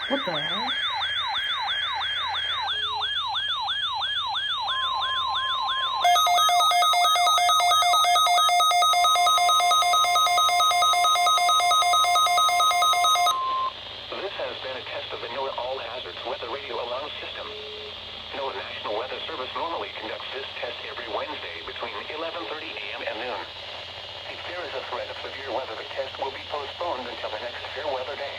What the hell? This has been a test of the NOAA All Hazards Weather Radio Alarm System. NOAA National Weather Service normally conducts this test every Wednesday between 11:30 a.m. and noon. If there is a threat of severe weather, the test will be postponed until the next fair weather day.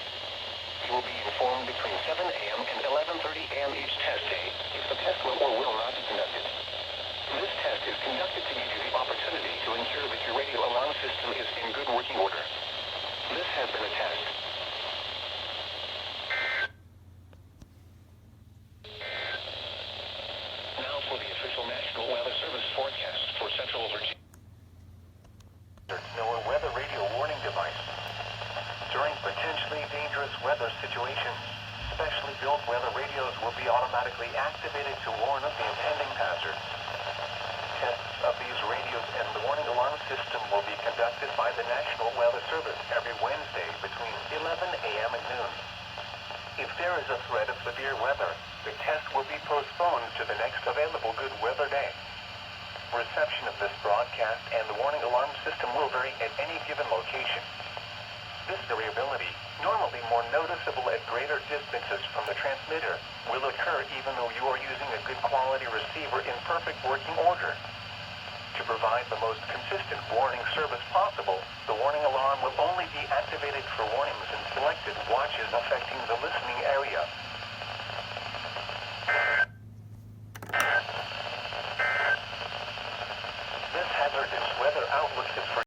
You will be informed between 7 a.m. and 11:30 a.m. each test day if the test will or will not be conducted. This test is conducted to give you the opportunity to ensure that your radio alarm system is in good working order. This has been a test. Now for the official National Weather Service forecast for Central Virginia. NOAA Weather Radio Warning Device. During potentially dangerous weather situations, specially built weather radios will be automatically activated to warn of the impending hazard. Tests of these radios and the warning alarm system will be conducted by the National Weather Service every Wednesday between 11 a.m. and noon. If there is a threat of severe weather, the test will be postponed to the next available good weather day. Reception of this broadcast and the warning alarm system will vary at any given location. This variability, normally more noticeable at greater distances from the transmitter, will occur even though you are using a good quality receiver in perfect working order. To provide the most consistent warning service possible, the warning alarm will only be activated for warnings in selected watches affecting the listening area.